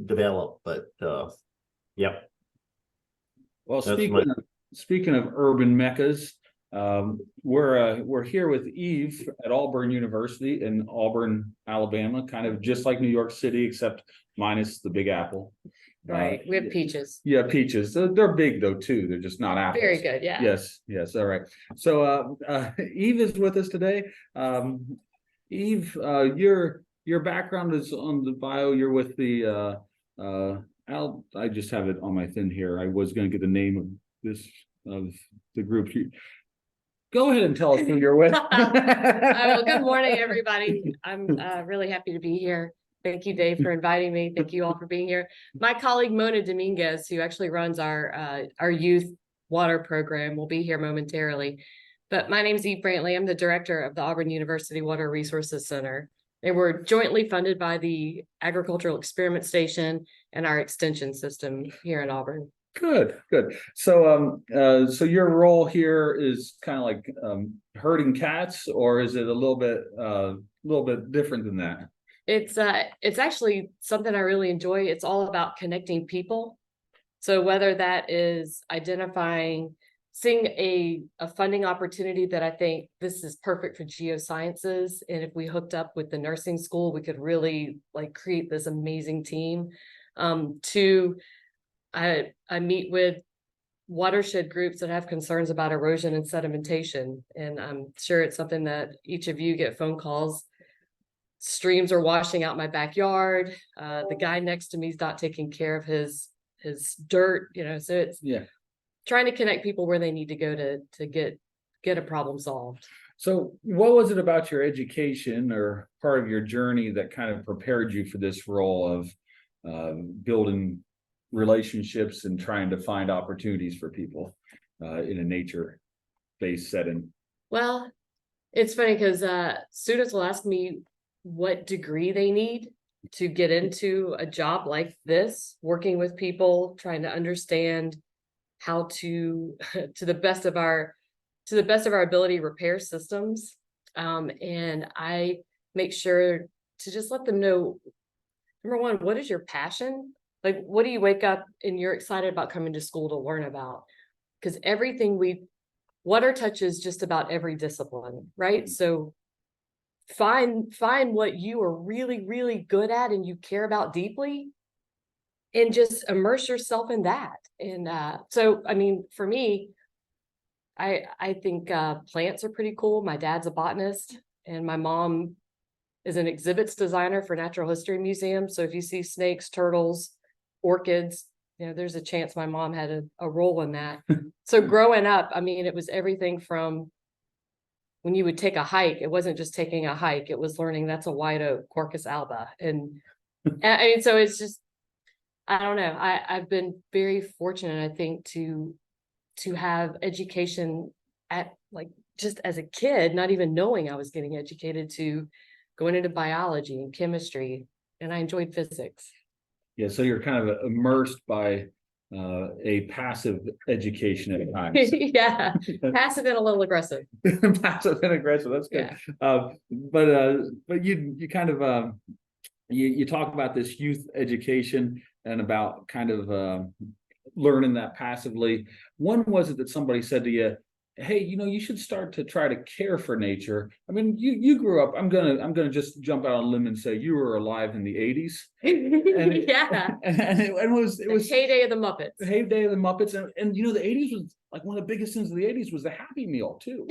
develop. But yep, Well, that's speaking of urban meccas, we're here with Eve at Auburn University in Auburn, Alabama, kind of just like New York City, except minus the Big Apple. Right. We have peaches. Yeah, peaches. They're big though too. They're just not apples. Very good. Yeah. Yes. All right. So Eve is with us today. Eve, your background is on the bio. You're with the I just have it on my thing here. I was going to get the name of the group. Go ahead and tell us who you're with. Well, good morning, everybody. I'm really happy to be here. Thank you, Dave, for inviting me. Thank you all for being here. My colleague Mona Dominguez, who actually runs our youth water program, will be here momentarily. But my name is Eve Brantley. I'm the director of the Auburn University Water Resources Center. They were jointly funded by the Agricultural Experiment Station and our extension system here in Auburn. Good. So, so your role here is kind of like herding cats, or is it a little bit different than that? It's actually something I really enjoy. It's all about connecting people. So whether that is seeing a funding opportunity that I think this is perfect for geosciences, and if we hooked up with the nursing school, we could really like create this amazing team. I meet with watershed groups that have concerns about erosion and sedimentation, and I'm sure it's something that each of you get phone calls. Streams are washing out my backyard. The guy next to me is not taking care of his dirt, so it's trying to connect people where they need to go to get a problem solved. So what was it about your education or part of your journey that kind of prepared you for this role of building relationships and trying to find opportunities for people in a nature-based setting? Well, it's funny because students will ask me what degree they need to get into a job like this, working with people, trying to understand how to the best of our ability, repair systems. And I make sure to just let them know, number one, what is your passion? Like, what do you wake up and you're excited about coming to school to learn about? Because everything water touches just about every discipline, right? So find what you are really, really good at and you care about deeply, and just immerse yourself in that. And so, I mean, for me, I think plants are pretty cool. My dad's a botanist, and my mom is an exhibits designer for natural history museums. So if you see snakes, turtles, orchids, there's a chance my mom had a role in that. So growing up, I mean, it was everything from when you would take a hike, it wasn't just taking a hike, it was learning that's a white oak, Quercus alba. And I mean, so it's just, I don't know. I've been very fortunate, I think, to have education at like just as a kid, not even knowing I was getting educated, to going into biology and chemistry, and I enjoyed physics. Yeah, so you're kind of immersed by a passive education at times. Yeah, passive and a little aggressive. Passive and aggressive, that's good. Yeah. But you kind of you talk about this youth education and about kind of learning that passively. When was it that somebody said to you, hey, you should start to try to care for nature? I mean, you grew up, I'm gonna just jump out on a limb and say you were alive in the 80s. And Yeah. And it was heyday of the Muppets. The heyday of the Muppets. And the 80s was like one of the biggest things of the 80s was the Happy Meal too.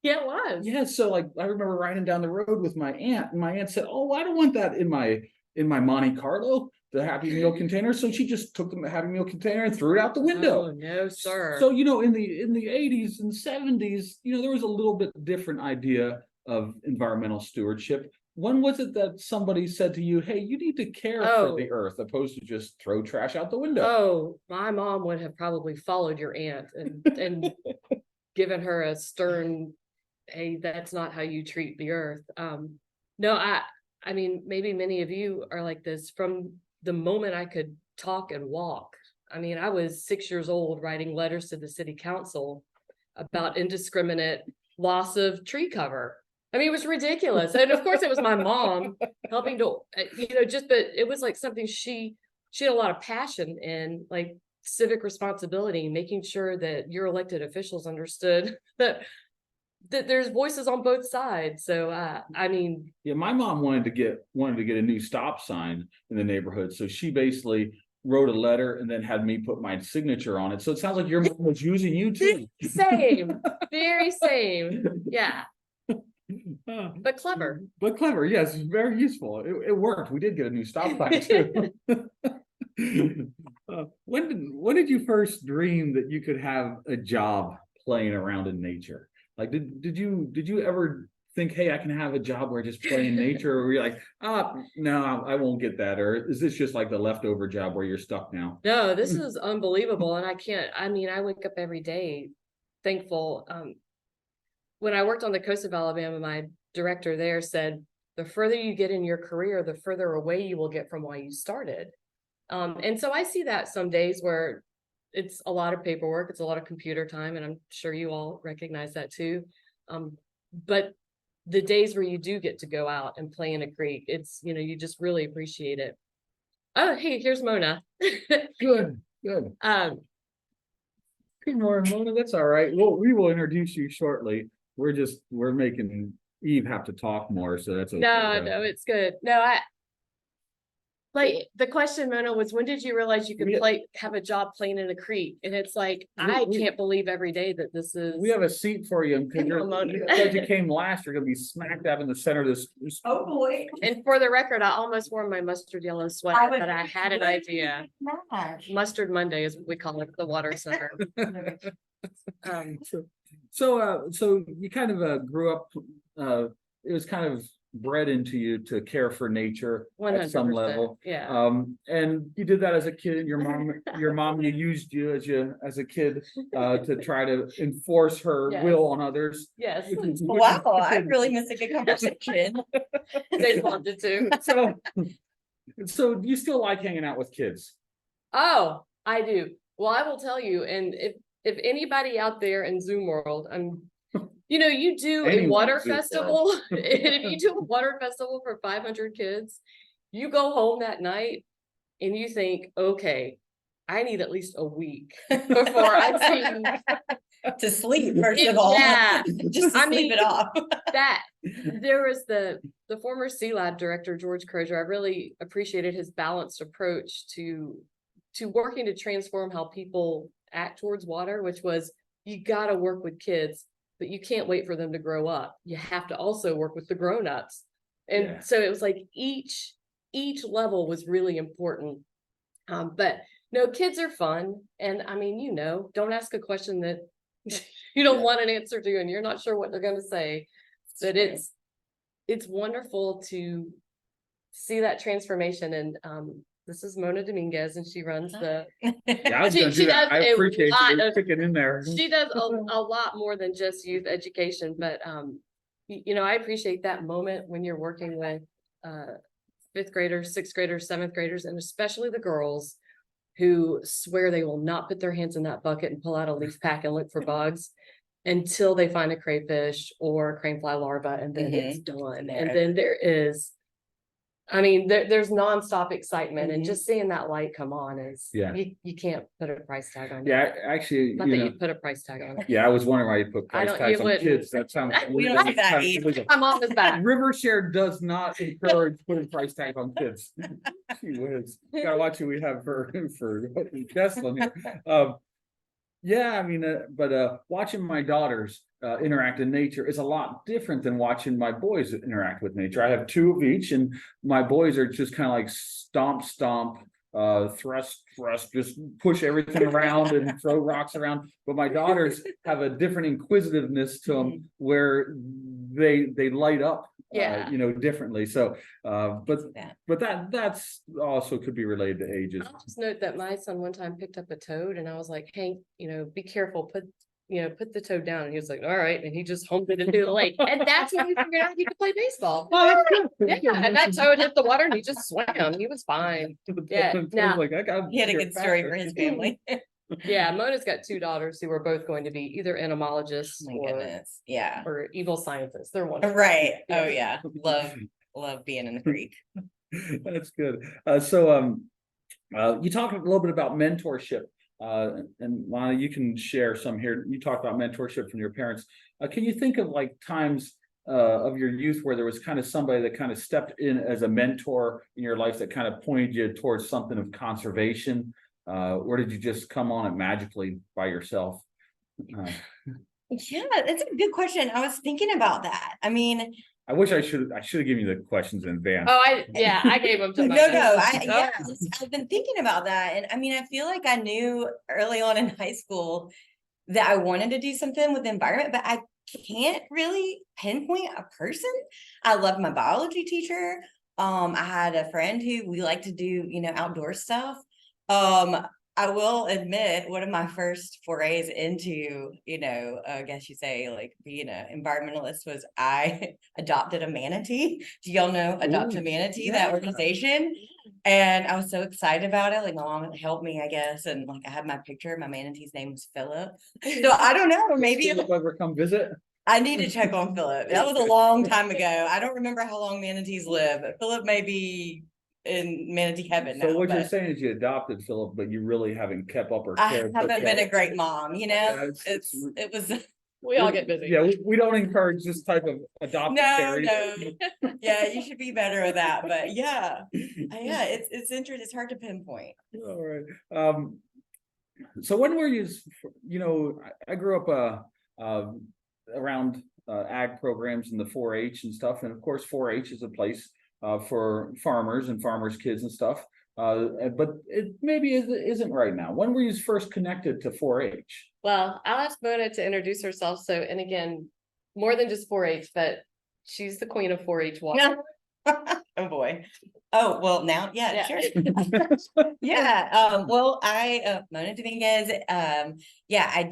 Yeah, it was. Yeah. So like I remember riding down the road with my aunt, and my aunt said, oh, I don't want that in my Monte Carlo, the Happy Meal container. So she just took the Happy Meal container and threw it out the window. Oh, no, sir. So, in the 80s and 70s, there was a little bit different idea of environmental stewardship. When was it that somebody said to you, hey, you need to care for the earth, opposed to just throw trash out the window? Oh, my mom would have probably followed your aunt and given her a stern, hey, that's not how you treat the earth. No, I mean, maybe many of you are like this. From the moment I could talk and walk, I mean, I was 6 years old writing letters to the city council about indiscriminate loss of tree cover. I mean, it was ridiculous. And of course it was my mom helping to, but it was like something she she had a lot of passion in like civic responsibility, making sure that your elected officials understood that there's voices on both sides. So I mean, Yeah, my mom wanted to get a new stop sign in the neighborhood, so she basically wrote a letter and then had me put my signature on it. So it sounds like your mom was using you too. same, very same. Yeah, Uh, but clever. But clever, yes, very useful. It worked. We did get a new stop sign too. When did you first dream that you could have a job playing around in nature? Like, did you ever think, hey, I can have a job where I just play in nature, or were you like, no, I won't get that, or is this just like the leftover job where you're stuck now? No, this is unbelievable. And I mean, I wake up every day thankful. When I worked on the coast of Alabama, my director there said, the further you get in your career, the further away you will get from why you started. And so I see that some days where it's a lot of paperwork, it's a lot of computer time, and I'm sure you all recognize that too. But the days where you do get to go out and play in a creek, it's, you just really appreciate it. Oh, hey, here's Mona. Good. Um, Good morning, Mona. That's all right. Well, we will introduce you shortly. We're making Eve have to talk more, so that's okay. no, it's good. No, like the question, Mona, was when did you realize you could have a job playing in a creek? And it's like, I can't believe every day that this is. We have a seat for you because you came last. You're gonna be smack dab in the center of this. Oh, boy. And for the record, I almost wore my mustard yellow sweater, but I had an idea. Mustard Monday is what we call it, the water center. So you kind of grew up. It was kind of bred into you to care for nature at some 100%, level. yeah. And you did that as a kid. Your mom used you as a kid to try to enforce her Yes. will on others. Yes, Wow, I'm really missing a conversation. they wanted to. So you still like hanging out with kids? Oh, I do. Well, I will tell you, and if anybody out there in Zoom world, you do a Anyone water Zoom festival, and if you do a water festival for 500 kids, you go home that night and you think, okay, I need at least a week before I see To sleep, first of all. Yeah, Just to sleep it off. that there was the former Sea Lab director, George Crozier. I really appreciated his balanced approach to working to transform how people act towards water, which was, you got to work with kids, but you can't wait for them to grow up. You have to also work with the grown-ups. And so it was like each level was really important. But no, kids are fun. And I mean, don't ask a question that you don't want an answer to, and you're not sure what they're going to say. But it's wonderful to see that transformation. And this is Mona Dominguez, and she runs the. Yeah, I was She gonna do that. I does a appreciate lot you of- sticking in there. She does a lot more than just youth education, but I appreciate that moment when you're working with 5th graders, 6th graders, 7th graders, and especially the girls who swear they will not put their hands in that bucket and pull out a leaf pack and look for bugs until they find a crayfish or a crane fly larva, and then it's done. And then there's nonstop excitement, and just seeing that light come on is, you can't put a price tag on it. Yeah, actually, Not that you put a price tag on it. yeah, I was wondering why you put price tags on kids. That sounds. We don't do that either. My mom is back. Rivershare does not encourage putting price tag on kids. Gee whiz. Gotta watch who we have for guests on here. But watching my daughters interact in nature is a lot different than watching my boys interact with nature. I have 2 of each, and my boys are just kind of like stomp, thrust, just push everything around and throw rocks around. But my daughters have a different inquisitiveness to them where they light up, differently. So, but that's also could be related to ages. I'll just note that my son one time picked up a toad, and I was like, Hank, be careful, put the toad down. And he was like, all right. And he just homed it into the lake. And that's when we figured out he could play baseball. Yeah, and that toad hit the water and he just swam. He was fine. Yeah. Now, He had a good story for his family. yeah, Mona's got 2 daughters who are both going to be either entomologists My goodness. Yeah. or evil scientists. They're wonderful. Right. Oh yeah. Love being in the creek. That's good. You talked a little bit about mentorship, and Lana, you can share some here. You talked about mentorship from your parents. Can you think of like times of your youth where there was kind of somebody that kind of stepped in as a mentor in your life that kind of pointed you towards something of conservation? Or did you just come on it magically by yourself? Yeah, that's a good question. I was thinking about that. I mean, I wish I should have given you the questions in advance. Oh, I gave them to no, my yeah, I've been thinking about that. And I mean, I feel like I knew early on in high school that I wanted to do something with the environment, but I can't really pinpoint a person. I loved my biology teacher. I had a friend who we like to do, outdoor stuff. I will admit one of my first forays into, I guess you say like being an environmentalist was I adopted a manatee. Do y'all know Adopt a Ooh, Manatee, yeah. that organization? And I was so excited about it. Like my mom helped me, I guess. And like I had my picture. My manatee's name was Philip. So I don't know, maybe Philip ever come visit? I need to check on Philip. That was a long time ago. I don't remember how long manatees live, but Philip may be in manatee heaven So now. what you're But saying is you adopted Philip, but you really haven't kept up or I cared. haven't been a great mom, Yeah, it was We all get busy. Yeah, we don't encourage this type of adoptive care. no. Yeah, you should be better with that. But yeah, it's interesting. It's hard to pinpoint. All right. So when were you, I grew up around ag programs and the 4-H and stuff, and of course 4-H is a place for farmers and farmers' kids and stuff. But it maybe isn't right now. When were you first connected to 4-H? Well, I'll ask Mona to introduce herself. So, and again, more than just 4-H, but she's the queen of 4-H water. Oh boy. Oh, well now, yeah, Yeah. sure. Yeah. Well, Mona Dominguez, yeah, I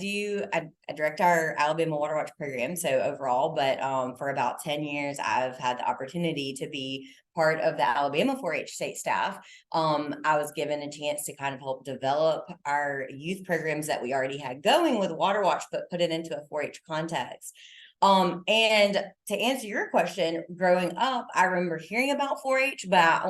direct our Alabama Water Watch program. So overall, but for about 10 years, I've had the opportunity to be part of the Alabama 4-H state staff. I was given a chance to kind of help develop our youth programs that we already had going with Water Watch, but put it into a 4-H context. And to answer your question, growing up, I remember hearing about 4-H, but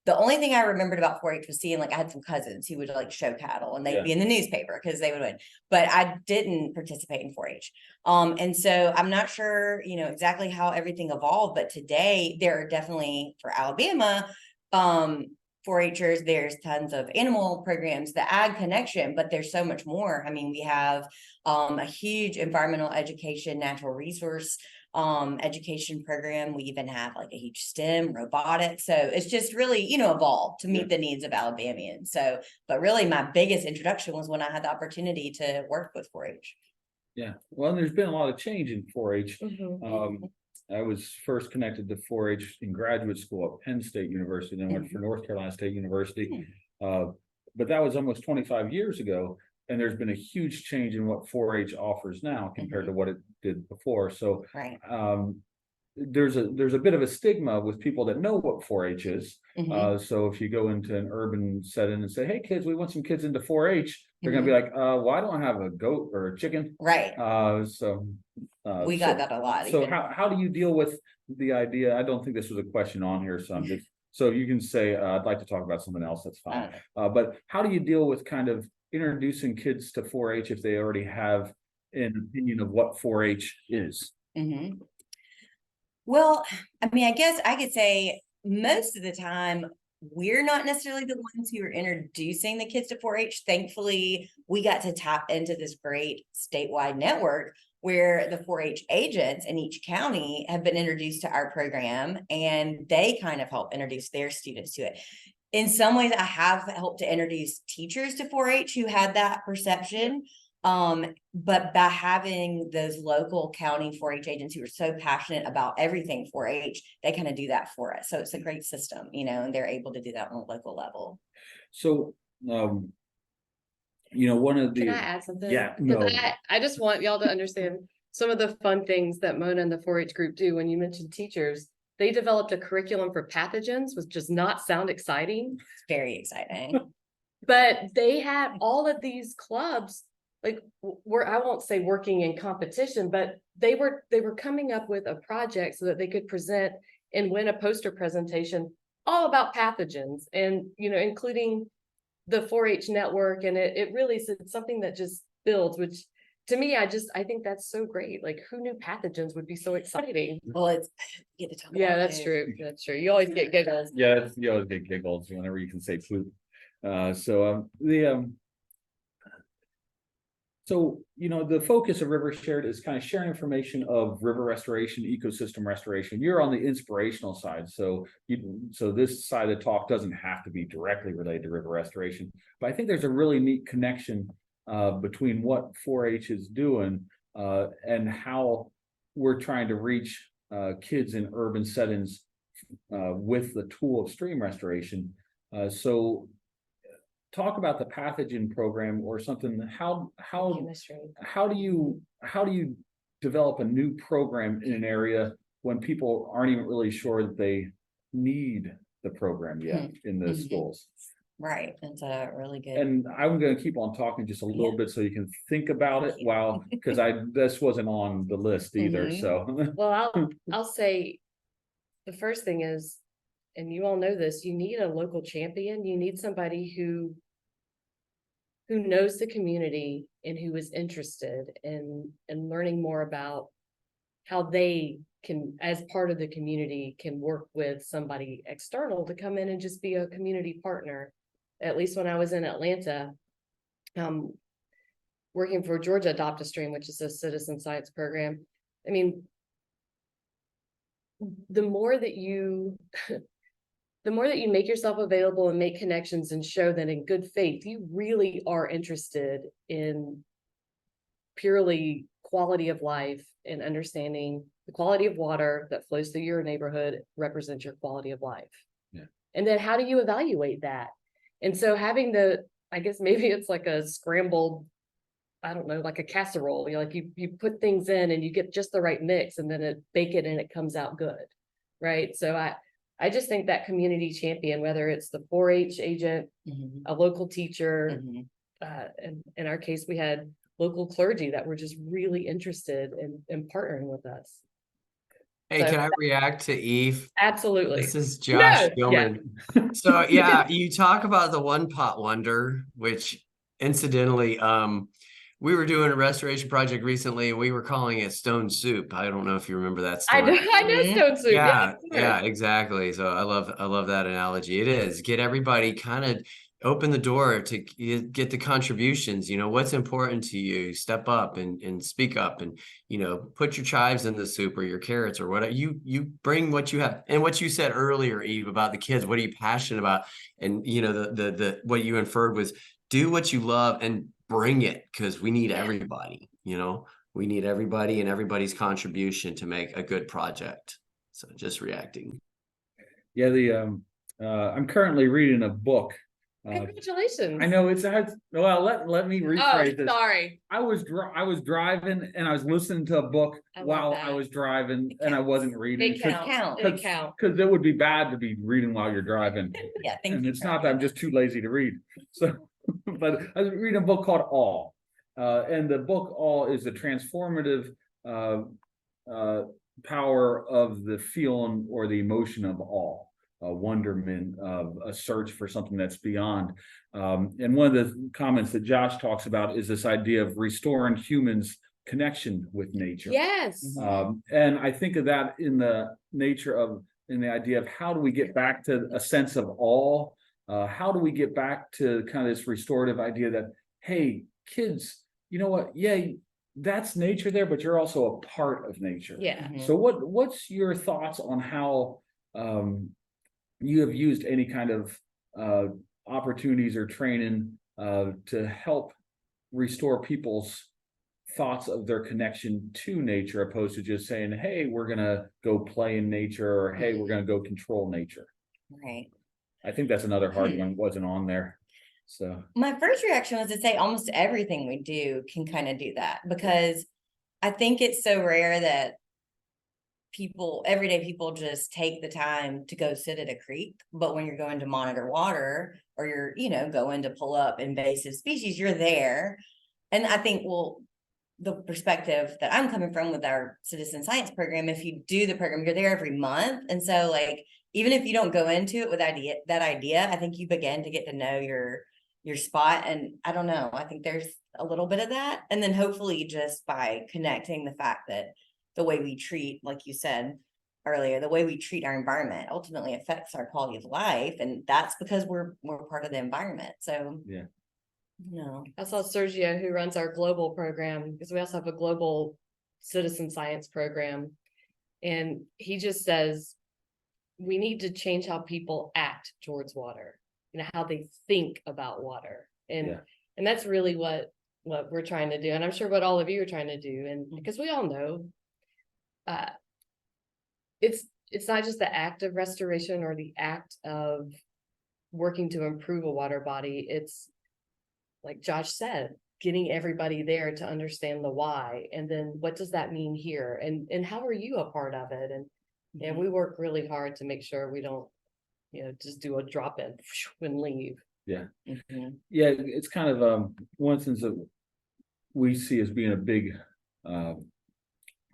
the only thing I remembered about 4-H was seeing, like, I had some cousins who would like show cattle and they'd be in the newspaper because they would win, but I didn't participate in 4-H. And so I'm not sure, exactly how everything evolved, but today there are definitely for Alabama, 4-Hers, there's tons of animal programs, the ag connection, but there's so much more. I mean, we have a huge environmental education, natural resource education program. We even have like a huge STEM, robotics. So it's just really, evolved to meet the needs of Alabamians. So, but really my biggest introduction was when I had the opportunity to work with 4-H. Yeah, well, there's been a lot of change in 4-H. Mhm. I was first connected to 4-H in graduate school at Penn State University, then went for North Carolina State University. But that was almost 25 years ago, and there's been a huge change in what 4-H offers now compared to what it did before. So Right. there's a bit of a stigma with people that know what 4-H is. Mhm. So if you go into an urban setting and say, "Hey kids, we want some kids into 4-H," they're gonna be like, "Well, I don't have a goat or a chicken." Right. We got that a lot. So even. how do you deal with the idea? I don't think this was a question on here, so so you can say, I'd like to talk about something else, that's fine. But how do you deal with kind of introducing kids to 4-H if they already have an opinion of what 4-H is? Well, I mean, I guess I could say most of the time we're not necessarily the ones who are introducing the kids to 4-H. Thankfully, we got to tap into this great statewide network where the 4-H agents in each county have been introduced to our program, and they kind of help introduce their students to it. In some ways, I have helped to introduce teachers to 4-H who had that perception. But by having those local county 4-H agents who are so passionate about everything 4-H, they kind of do that for us. So it's a great system, and they're able to do that on a local level. So, one of the. Can I add something? Yeah, 'Cause no. I just want y'all to understand some of the fun things that Mona and the 4-H group do. When you mentioned teachers, they developed a curriculum for pathogens, which does not sound exciting, It's very exciting. but they had all of these clubs, like I won't say working in competition, but they were coming up with a project so that they could present and win a poster presentation all about pathogens and, including the 4-H network. And it really is something that just builds, which to me, I think that's so great. Like, who knew pathogens would be so exciting? Well, it's get to talk Yeah, about that's it. true. That's true. You always get giggles. Yeah, you always get giggles whenever you can say poop. So, the focus of River Shared is kind of sharing information of river restoration, ecosystem restoration. You're on the inspirational side. So this side of the talk doesn't have to be directly related to river restoration, but I think there's a really neat connection between what 4-H is doing and how we're trying to reach kids in urban settings with the tool of stream restoration. So talk about the pathogen program or something. How Chemistry. do you develop a new program in an area when people aren't even really sure that they need the program yet in the schools? Right. That's a really good. And I'm going to keep on talking just a little bit so you can think about it while, because this wasn't on the list either. So Well, I'll say the first thing is, and you all know this, you need a local champion. You need somebody who knows the community and who is interested in learning more about how they can, as part of the community, can work with somebody external to come in and just be a community partner. At least when I was in Atlanta, working for Georgia Adopt a Stream, which is a citizen science program. I mean, the more that you make yourself available and make connections and show that in good faith, you really are interested in purely quality of life and understanding the quality of water that flows through your neighborhood represents your quality of life. Yeah. And then how do you evaluate that? And so having I guess maybe it's like a scrambled, I don't know, like a casserole, like you put things in and you get just the right mix and then bake it and it comes out good. Right. So I just think that community champion, whether it's the 4-H agent, a local teacher, and in our case, we had local clergy that were just really interested in partnering with us. Hey, can I react to Eve? Absolutely. This is Josh Gilman. Yeah. So yeah, you talk about the one pot wonder, which incidentally, we were doing a restoration project recently and we were calling it Stone Soup. I don't know if you remember that story. I know Stone Soup. Yeah, exactly. So I love that analogy. It is get everybody kind of open the door to get the contributions. What's important to you, step up and speak up and, put your chives in the soup or your carrots or whatever. You bring what you have. And what you said earlier, Eve, about the kids, what are you passionate about? And, the what you inferred was do what you love and bring it, because we need everybody, we need everybody and everybody's contribution to make a good project. So just reacting. Yeah, I'm currently reading a book. Congratulations. I know well, let me rephrase this. Sorry. I was driving and I was listening to a book while I was driving and I wasn't reading. It counts. Because it would be bad to be reading while you're driving. Yeah, and it's not that I'm just too lazy to read. So, but I was reading a book called Awe. And the book Awe is a transformative power of the feeling or the emotion of awe. Wonderment of a search for something that's beyond. And one of the comments that Josh talks about is this idea of restoring humans' connection with nature. Yes. And I think of that in the idea of how do we get back to a sense of awe? How do we get back to kind of this restorative idea that, hey, kids, you know what? Yeah, that's nature there, but you're also a part of nature. Yeah. So what's your thoughts on how you have used any kind of opportunities or training to help restore people's thoughts of their connection to nature, opposed to just saying, hey, we're going to go play in nature, or hey, we're going to go control nature? Right. I think that's another hard one, wasn't on there. So my first reaction was to say almost everything we do can kind of do that, because I think it's so rare that everyday people just take the time to go sit at a creek. But when you're going to monitor water or you're, going to pull up invasive species, you're there. And I think, the perspective that I'm coming from with our citizen science program, if you do the program, you're there every month. And so even if you don't go into it with that idea, I think you begin to get to know your spot. And I don't know, I think there's a little bit of that. And then hopefully just by connecting the fact that the way we treat, like you said earlier, the way we treat our environment ultimately affects our quality of life. And that's because we're part of the environment. So Yeah. no. I saw Sergio, who runs our global program, because we also have a global citizen science program. And he just says, we need to change how people act towards water, how they think about water. And that's really what we're trying to do. And I'm sure what all of you are trying to do. And because we all know, it's not just the act of restoration or the act of working to improve a water body. It's like Josh said, getting everybody there to understand the why, and then what does that mean here, and how are you a part of it? And we work really hard to make sure we don't, just do a drop in and leave. Yeah. Mm-hmm. Yeah, it's kind of one sense that we see as being a big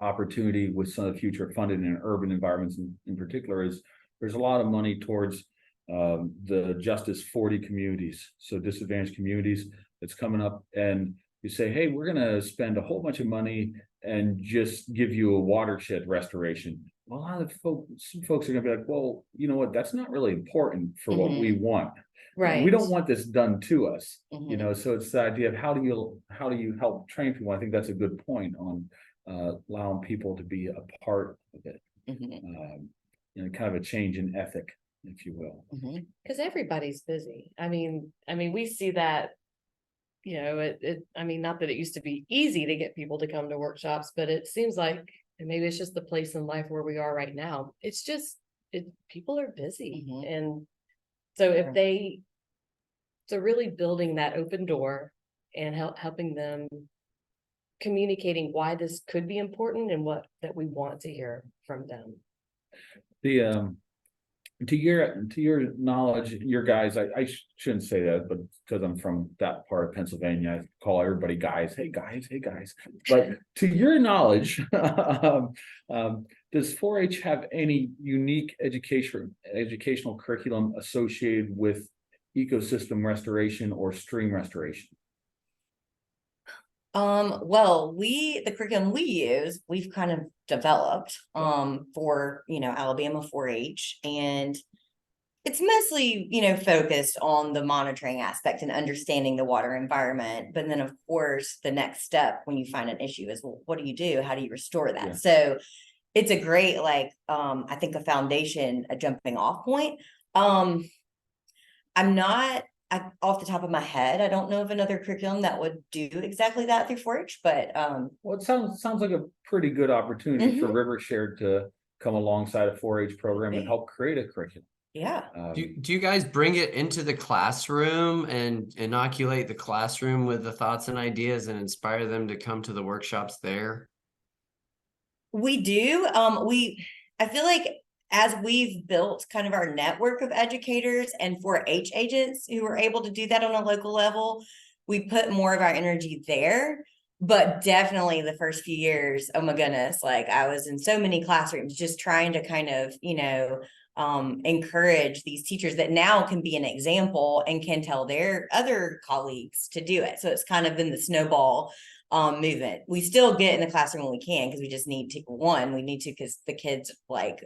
opportunity with some of the future funding in urban environments in particular is there's a lot of money towards the Justice 40 communities, so disadvantaged communities that's coming up, and you say, hey, we're going to spend a whole bunch of money and just give you a watershed restoration. Well, a lot of some folks are going to be like, well, you know what, that's not really important for what we want. Right. We don't want this done to us, Mm-hmm. so it's the idea of how do you help train people. I think that's a good point on allowing people to be a part of it. Mm-hmm. Kind of a change in ethic, if you will. Because everybody's busy. I mean, we see that, not that it used to be easy to get people to come to workshops, but it seems like, and maybe it's just the place in life where we are right now. It's just, people are busy. And so so really building that open door and helping them communicating why this could be important and that we want to hear from them. The to your knowledge, your guys, I shouldn't say that, but because I'm from that part of Pennsylvania, I call everybody guys. Hey guys, hey guys. But to your knowledge, does 4-H have any unique educational curriculum associated with ecosystem restoration or stream restoration? Well, the curriculum we use, we've kind of developed, for, Alabama 4-H, and it's mostly, focused on the monitoring aspect and understanding the water environment. But then of course, the next step when you find an issue is, well, what do you do? How do you restore that? Yeah. So it's a great, I think a foundation, a jumping off point. I'm not, off the top of my head, I don't know of another curriculum that would do exactly that through 4-H, but well, it sounds like a pretty good opportunity for Rivershare to come alongside a 4-H program and help create a curriculum. Yeah. Do you guys bring it into the classroom and inoculate the classroom with the thoughts and ideas and inspire them to come to the workshops there? We do. I feel like as we've built kind of our network of educators and 4-H agents who are able to do that on a local level, we put more of our energy there. But definitely the first few years, oh my goodness, I was in so many classrooms just trying to kind of, encourage these teachers that now can be an example and can tell their other colleagues to do it. So it's kind of been the snowball movement. We still get in the classroom when we can, because we just need to, because the kids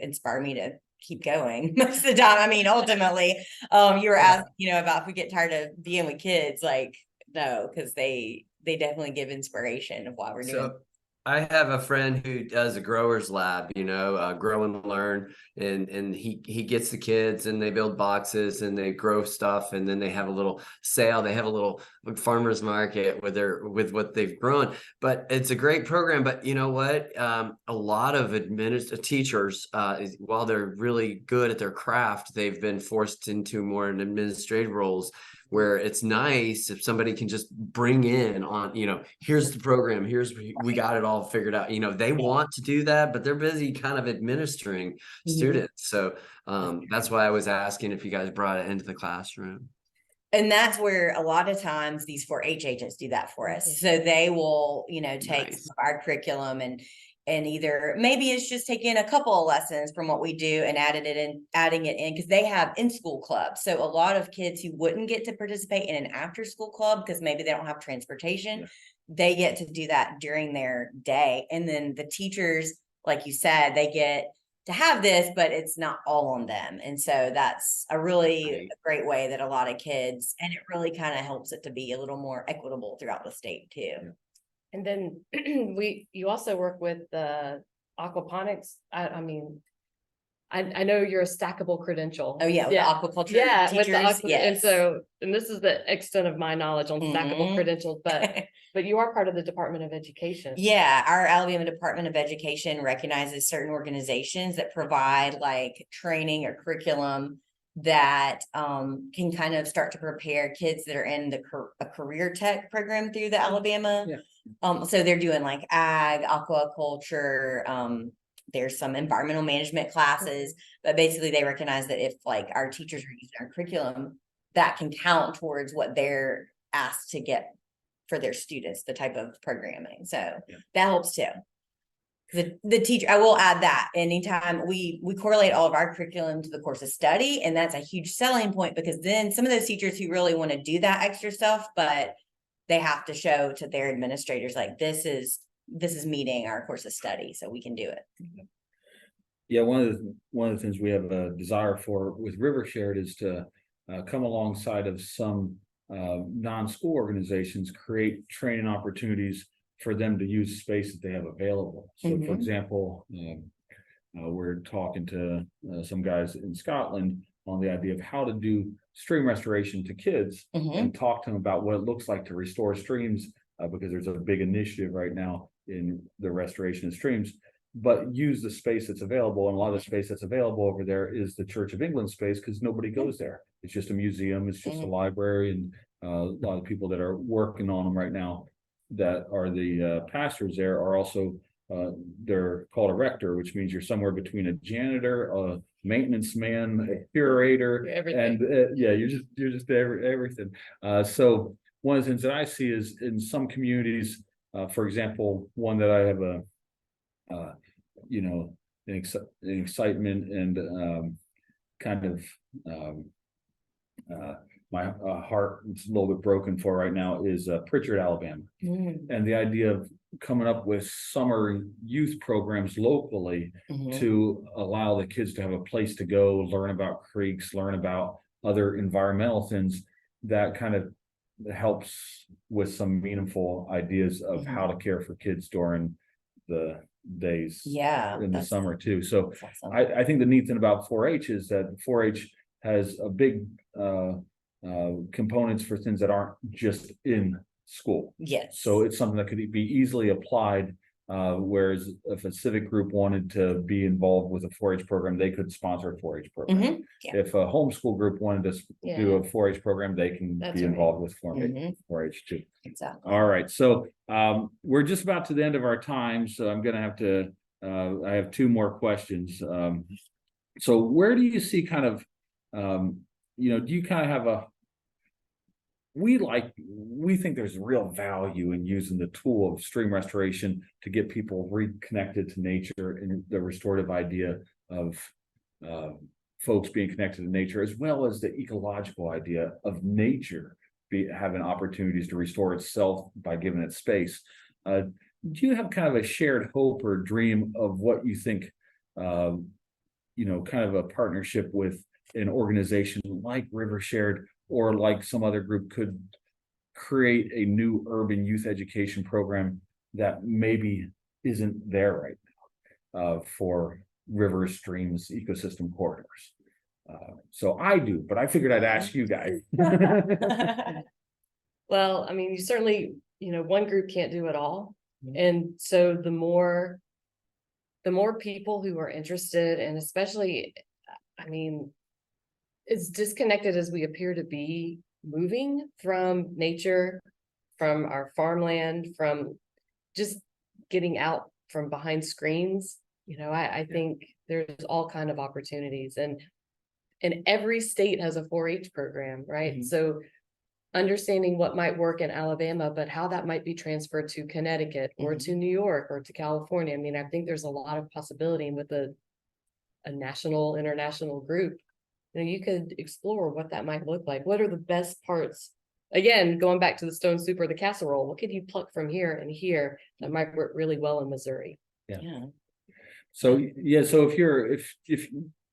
inspire me to keep going most of the time. I mean, ultimately, you were asking, about if we get tired of being with kids, no, because they definitely give inspiration of why we're doing. I have a friend who does a growers lab, grow and learn, and he gets the kids and they build boxes and they grow stuff, and then they have a little sale. They have a little farmers market with what they've grown. But it's a great program. But you know what? A lot of teachers, while they're really good at their craft, they've been forced into more administrative roles, where it's nice if somebody can just bring in on, here's the program, we got it all figured out. They want to do that, but they're busy kind of administering students. So that's why I was asking if you guys brought it into the classroom. And that's where a lot of times these 4-H agents do that for us. So they will, take our curriculum and, and either maybe it's just taking a couple of lessons from what we do and adding it in because they have in-school clubs. So a lot of kids who wouldn't get to participate in an after-school club because maybe they don't have transportation, they get to do that during their day. And then the teachers, like you said, they get to have this, but it's not all on them. And so that's a really great way that a lot of kids, and it really kind of helps it to be a little more equitable throughout the state too. And then you also work with the aquaponics. I know you're a stackable credential. Oh yeah, with the aquaculture with teachers. Yes. And this is the extent of my knowledge on stackable credentials, but you are part of the Department of Education. Yeah, our Alabama Department of Education recognizes certain organizations that provide like training or curriculum that can kind of start to prepare kids that are in a career tech program through the Alabama. So they're doing like ag, aquaculture, there's some environmental management classes, but basically they recognize that if like our teachers are using our curriculum, that can count towards what they're asked to get for their students, the type of programming. So that helps too. The teacher, I will add that anytime we correlate all of our curriculum to the course of study, and that's a huge selling point because then some of those teachers who really want to do that extra stuff, but they have to show to their administrators like this is meeting our course of study, so we can do it. Yeah, one of the things we have a desire for with River Shared is to come alongside of some non-school organizations, create training opportunities for them to use space that they have available. So for example, we're talking to some guys in Scotland on the idea of how to do stream restoration to kids and talk to them about what it looks like to restore streams, because there's a big initiative right now in the restoration of streams, but use the space that's available. And a lot of the space that's available over there is the Church of England space because nobody goes there. It's just a museum, it's just a library, and a lot of people that are working on them right now that are the pastors there are also they're called a rector, which means you're somewhere between a janitor, a maintenance man, a curator, and you're just everything. So one of the things that I see is in some communities, for example, one that I have an excitement and kind of my heart is a little bit broken for right now is Pritchard, Alabama. And the idea of coming up with summer youth programs locally to allow the kids to have a place to go, learn about creeks, learn about other environmental things that kind of helps with some meaningful ideas of how to care for kids during the days in the summer too. So awesome. I think the neat thing about 4-H is that 4-H has a big components for things that aren't just in school. So it's something that could be easily applied, whereas if a civic group wanted to be involved with a 4-H program, they could sponsor a 4-H program. If a homeschool group wanted to do a 4-H program, they can be involved with 4-H too. Exactly. All right, so we're just about to the end of our time, so I'm gonna have to I have two more questions. So where do you see kind of do you kind of have we think there's real value in using the tool of stream restoration to get people reconnected to nature and the restorative idea of folks being connected to nature, as well as the ecological idea of nature having opportunities to restore itself by giving it space. Do you have kind of a shared hope or dream of what you think, kind of a partnership with an organization like River Shared or like some other group could create a new urban youth education program that maybe isn't there right now for rivers, streams, ecosystem corridors? So I do, but I figured I'd ask you guys. Well, I mean, you certainly, one group can't do it all. And so the more people who are interested, and especially, as disconnected as we appear to be, moving from nature, from our farmland, from just getting out from behind screens, I think there's all kind of opportunities, and every state has a 4-H program, right? So understanding what might work in Alabama, but how that might be transferred to Connecticut or to New York or to California. I mean, I think there's a lot of possibility with a national, international group. You know, you could explore what that might look like. What are the best parts? Again, going back to the stone soup or the casserole, what could you pluck from here and here that might work really well in Missouri? Yeah. So, yeah, so if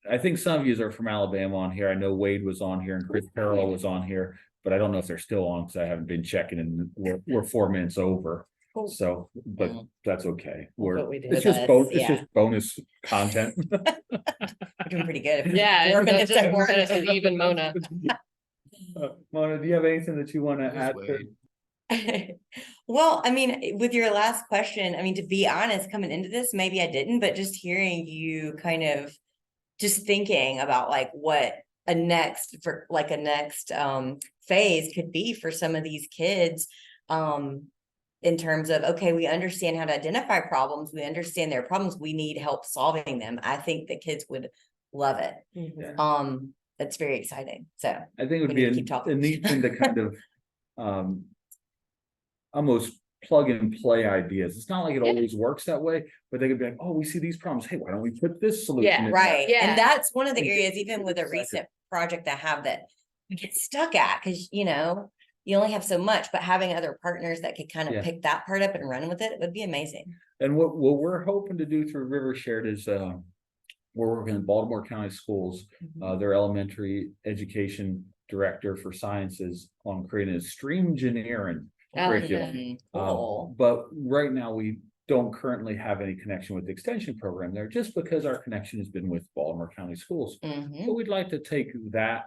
I think some of you are from Alabama on here. I know Wade was on here and Chris Carroll was on here, but I don't know if they're still on because I haven't been checking, and we're 4 minutes over. Cool. So, but that's okay. What we do. It's With just us, it's just bonus content. We're doing pretty good. Yeah, 4 it's minutes just over. 4 minutes with even Mona. Mona, do you have anything that you want to Just add? wait. Well, I mean, with your last question, I mean, to be honest, coming into this, maybe I didn't, but just hearing you kind of just thinking about like what a next phase could be for some of these kids, in terms of, okay, we understand how to identify problems, we understand their problems, we need help solving them. I think the kids would love it. Mhm. That's very exciting. So I think it would We be need to keep talking. a neat thing to kind of almost plug and play ideas. It's not like it Yeah. always works that way, but they could be like, oh, we see these problems. Hey, why don't we put this solution Yeah, in there? right. Yeah. And that's one of the And areas, get even with a excited. recent project I have that we get stuck at, because you only have so much, but having other partners that could kind of Yeah. pick that part up and run with it would be amazing. And what we're hoping to do through River Shared is we're working in Baltimore County Schools, their elementary education director for sciences on creating a stream engineering curriculum. Cool. But right now we don't currently have any connection with the extension program there, just because our connection has been with Baltimore County Schools. Mhm. But we'd like to take that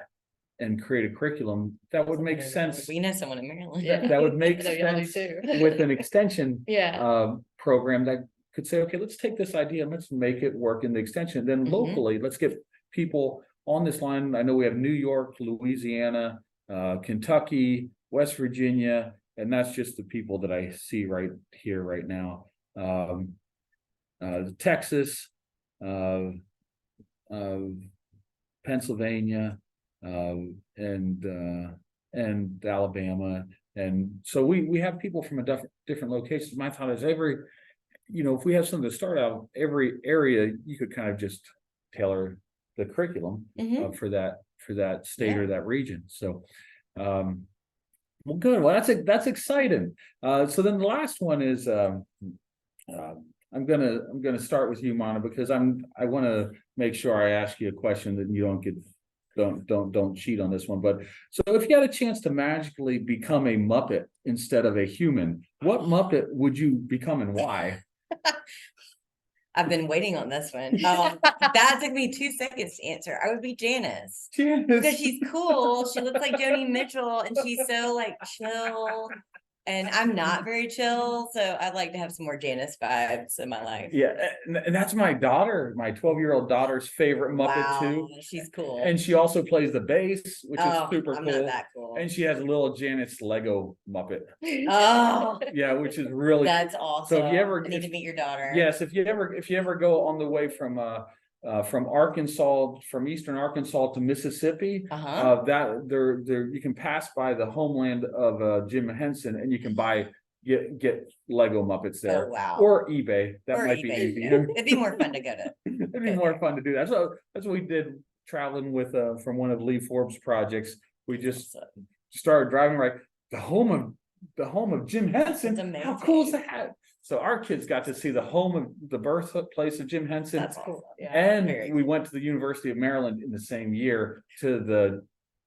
and create a curriculum that would make sense. We know someone in Maryland. That would make I know y'all do sense too. with an extension Yeah. program that could say, okay, let's take this idea and let's make it work in the extension. Then Mhm. locally, let's get people on this line. I know we have New York, Louisiana, Kentucky, West Virginia, and that's just the people that I see right here right now. Texas, Pennsylvania, and Alabama. And so we have people from different locations. My thought is if we have something to start out, every area, you could kind of just tailor the curriculum Mhm. for that state Yeah. or that region. So, well, good. Well, that's exciting. So then the last one is, I'm gonna start with you, Mona, because I want to make sure I ask you a question that you don't cheat on this one. But so if you had a chance to magically become a Muppet instead of a human, what Muppet would you become and why? I've been waiting on this one. That took me 2 seconds to answer. I would be Janice. Because she's cool. She looks like Joni Mitchell and she's so like chill. And I'm not very chill. So I'd like to have some more Janice vibes in my life. Yeah, and that's my 12-year-old daughter's favorite Muppet too. She's cool. And she also plays the bass, which is super I'm cool. not that cool. And she has a little Janice Lego Muppet. Oh, Yeah, which is really that's awesome. So if you ever- I need to meet your daughter. Yes, if you ever go on the way from Arkansas, from eastern Arkansas to Mississippi, that there you can pass by the homeland of Jim Henson, and you can get Lego Muppets there. Oh, wow. Or eBay. That Or might be eBay, easier. It'd be more fun to go to. It'd be more fun to do that. So that's what we did traveling with from one of Lee Forbes' projects. We just started driving right the home of Jim Henson. That's How cool is amazing. that? So our kids got to see the birthplace of Jim Henson. That's cool. Yeah. And Very we went to the University of Maryland in the same year to the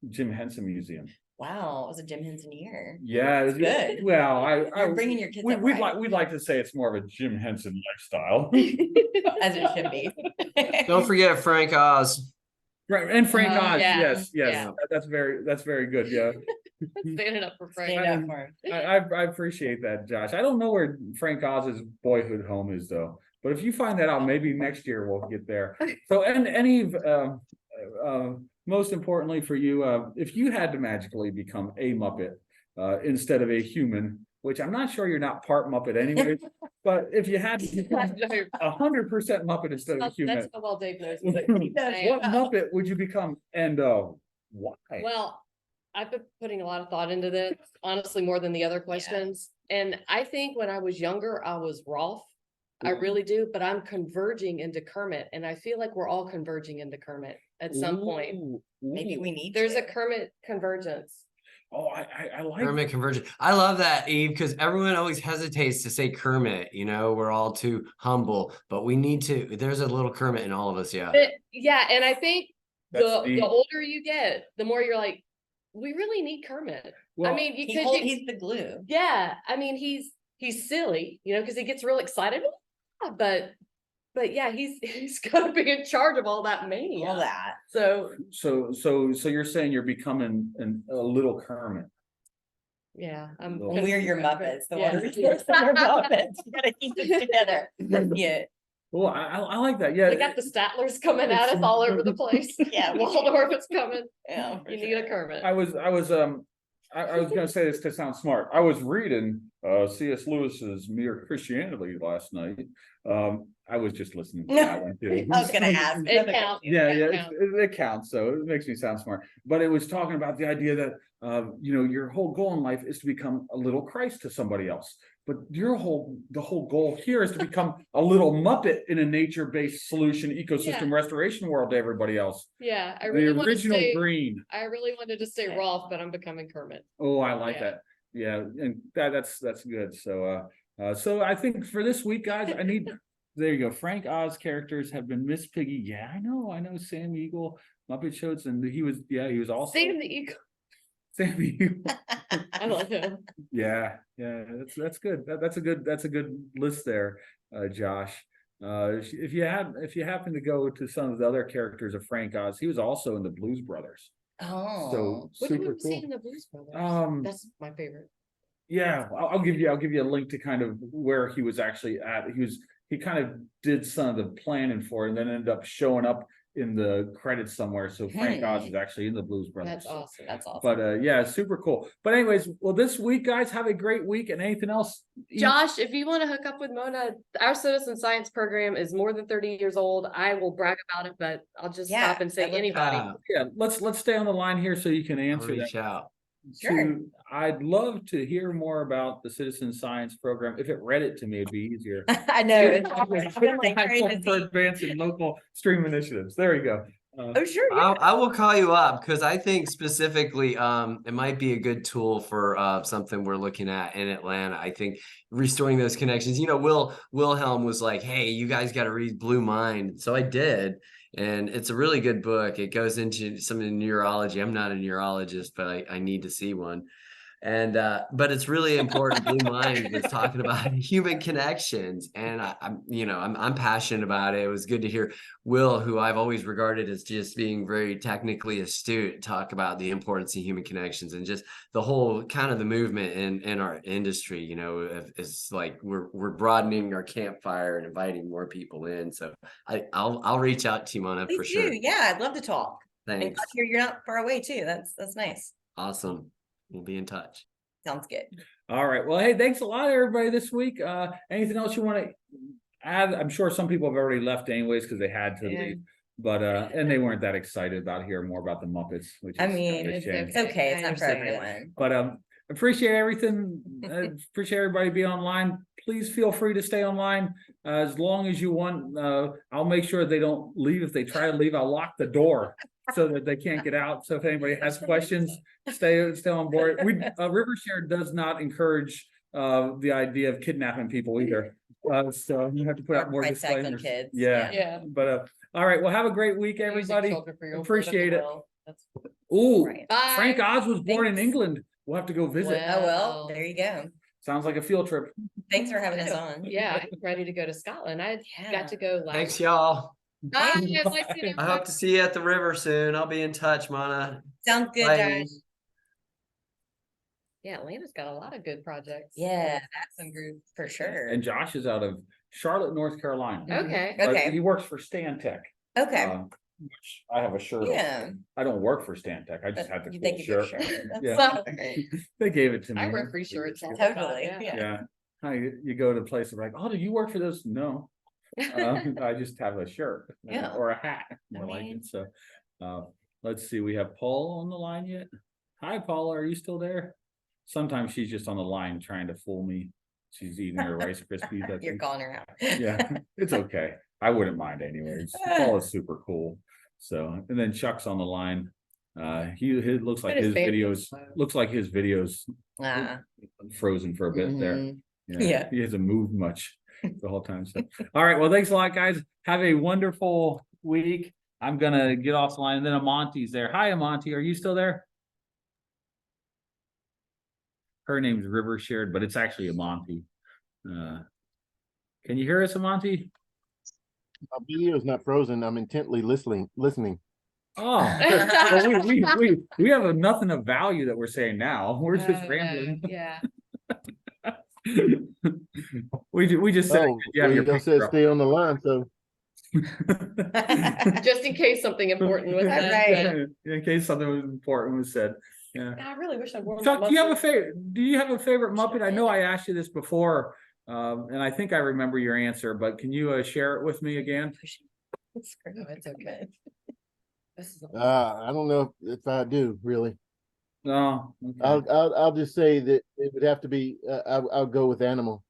Jim Henson Museum. Wow, it was a Jim Henson year. Yeah, it was Good. Well, You're bringing your kids up we'd right. we'd like to say it's more of a Jim Henson lifestyle. As it should be. Don't forget Frank Oz. Right, and Frank Oz, yeah, yes, yeah. that's very good. Yeah, Standing up for Frank. Stand up for him. I appreciate that, Josh. I don't know where Frank Oz's boyhood home is though, but if you find that out, maybe next year we'll get there. So, and most importantly for you, if you had to magically become a Muppet instead of a human, which I'm not sure you're not part Muppet anyway, but if you had to become 100% Muppet instead of a human, That's how well Dave knows. what Muppet would you become and why? Well, I've been putting a lot of thought into this, honestly, more than the other questions. And I think when I was younger, I was Rolf. I really do, but I'm converging into Kermit, and I feel like we're all converging into Kermit at some point. Maybe we need There's to. a Kermit convergence. Oh, I like Kermit conversion. I love that, Eve, because everyone always hesitates to say Kermit. We're all too humble, but we need to. There's a little Kermit in all of us. Yeah. Yeah, and I think That's the neat. older you get, the more you're like, we really need Kermit. Well, I mean, He's the glue. yeah, I mean, he's silly, because he gets real excited, but yeah, he's got to be in charge of all that mania. All that. So so you're saying you're becoming a little Kermit. yeah, Well, We're your Muppets. The Yeah. ones you're Muppets. You gotta keep it together. Yeah. Well, I like that. Yeah. They got the Statlers coming at us all over the place. Yeah, Waldorf is coming. Yeah, for You need a sure. Kermit. I was gonna say this to sound smart. I was reading C.S. Lewis's Mere Christianity last night. I was just listening to that one too. I was gonna ask. It counts. Yeah, It yeah, counts. it counts. So it makes me sound smart. But it was talking about the idea that your whole goal in life is to become a little Christ to somebody else. But the whole goal here is to become a little Muppet in a nature-based solution ecosystem restoration world to everybody else. Yeah, I The really want to original stay. green. I really wanted to stay Rolf, but I'm becoming Kermit. Oh, I like Yeah. that. Yeah, and that's good. So so I think for this week, guys, there you go. Frank Oz characters have been Miss Piggy. Yeah, I know Sam Eagle, Muppet Shows, and he was also Sam the Eagle. Sam Eagle. I love him. Yeah, that's good. That's a good list there, Josh. If you happen to go to some of the other characters of Frank Oz, he was also in the Blues Brothers. Oh. So Which super one was he cool. in the Blues Brothers? Um, That's my favorite. Yeah, I'll give you a link to kind of where he was actually at. He kind of did some of the planning for it and then ended up showing up in the credits somewhere. So Frank Oz is actually in the Blues Brothers. That's awesome. That's awesome. But yeah, super cool. But anyways, well, this week, guys, have a great week. And anything else? Josh, if you want to hook up with Mona, our citizen science program is more than 30 years old. I will brag about it, but I'll just stop and say anybody. Yeah, let's stay on the line here so you can I'll answer that. reach out. Sure. I'd love to hear more about the citizen science program. If it read it to me, it'd be easier. I know. It's been like For crazy. advancing local stream initiatives. There you go. Oh, sure. Yeah. I will call you up because I think specifically it might be a good tool for something we're looking at in Atlanta. I think restoring those connections. Wilhelm was like, hey, you guys got to read Blue Mind. So I did. And it's a really good book. It goes into some of the neurology. I'm not a neurologist, but I need to see one. And but it's really important. Blue Mind was talking about human connections, and I'm passionate about it. It was good to hear Will, who I've always regarded as just being very technically astute, talk about the importance of human connections and just the whole kind of the movement in our industry. Is like we're broadening our campfire and inviting more people in. So I'll reach out to you, Mona, Please for sure. do. Yeah, I'd love to talk. And Thanks. glad to hear you're not far away too. That's nice. Awesome. We'll be in touch. Sounds good. All right. Well, hey, thanks a lot, everybody, this week. Anything else you want to add? I'm sure some people have already left anyways because they had to leave. But and they weren't that excited about hearing more about the Muppets, which is I mean, kind of a shame. It's okay. It's I not for understand it. everyone. But appreciate everything. Appreciate everybody being online. Please feel free to stay online as long as you want. I'll make sure they don't leave. If they try to leave, I'll lock the door so that they can't get out. So if anybody has questions, stay on board. Rivershare does not encourage the idea of kidnapping people either. So you have to put out more Price tags on disclaimers. kids. Yeah. Yeah. But all right. Well, have a great week, everybody. Appreciate it. Ooh, Right. Bye. Frank Oz was born in Thanks. England. We'll have to go visit. Well, Oh, well, there you go. Sounds like a field trip. Thanks for having us on. Yeah, I'm ready to go to Scotland. I got to go last. Thanks, y'all. Bye. It's nice seeing I hope to see you at the river soon. I'll be in touch, Mona. Sounds good, Bye. Josh. Yeah, Atlanta's got a lot of good projects. Yeah, that's some group for sure. And Josh is out of Charlotte, North Carolina. Okay. But Okay. He works for Stantec. Okay. Which I have a shirt. on. Yeah. I don't work for Stantec. I just But had the you cool think it's your shirt. shirt. That's Yeah. Well, great. They gave it to me. I wear free shirts. all the Totally. time, Yeah. Yeah. Hi, you go to a place and like, oh, do you work for this? No. I just have a shirt Yeah. or a hat. More like mean- it. So let's see. We have Paul on the line yet. Hi, Paula, are you still there? Sometimes she's just on the line trying to fool me. She's eating her Rice Krispies. I You're think. calling her out. Yeah, it's okay. I wouldn't mind anyways. Paula's super cool. So, and then Chuck's on the line. He looks like But his his family videos is slow. looks like his videos Uh, frozen for a bit there. mhm. Yeah, Yeah. he hasn't moved much the whole time. So, all right. Well, thanks a lot, guys. Have a wonderful week. I'm gonna get off the line, and then Amonte's there. Hi, Amonte. Are you still there? Her name's River Shared, but it's actually Amonte. Can you hear us, Amonte? My video is not frozen. I'm intently listening. Oh, well, we have nothing of value that we're saying now. We're just rambling. Yeah. We just said Oh, you have well, your you said picture up. stay on the line, so Just in case something important was That's said. right. In case something was important was said. Yeah. I really wish I'd worn Chuck, my do you have a muscle. favorite? Do you have a favorite Muppet? I know I asked you this before, and I think I remember your answer, but can you share it with me again? No, it's okay. This is I don't know if I do really. No. Okay. I'll just say that it would have to be. I'll go with animal.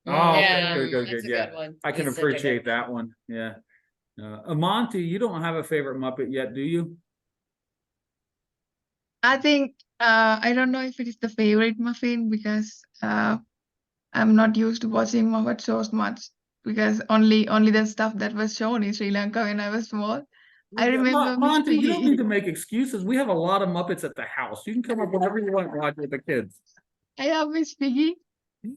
Oh, yeah, okay, good, that's a yeah. good one. I can He's such a good appreciate that one. Yeah. Amonte, you don't have a favorite Muppet yet, do you? I think I don't know if it is the favorite muffin because I'm not used to watching Muppet shows much because only the stuff that was shown in Sri Lanka when I was small. I remember Miss Monty, you don't need Piggy. to make excuses. We have a lot of Muppets at the house. You can come up whenever you want to watch with the kids. I have Miss Piggy.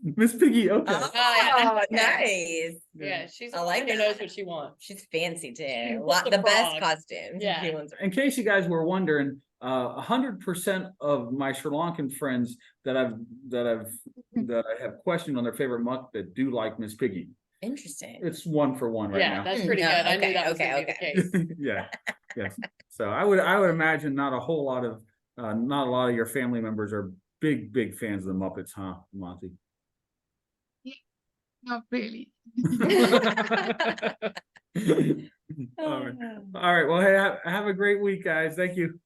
Miss Piggy, okay. Oh, yeah. nice. Yeah, she's I a like friend who that. knows what she wants. She's fancy She too. wants The the best frog. costume. Yeah. She wants- In case you guys were wondering, 100% of my Sri Lankan friends that I have questioned on their favorite Muppet do like Miss Piggy. Interesting. It's 1 for 1 right Yeah, now. that's pretty good. Yeah, I knew okay, that was okay, gonna be the case. Yeah, yes. So I would imagine not a lot of your family members are big fans of the Muppets, huh, Monty? Not really. All right. Well, hey, have a great week, guys. Thank you.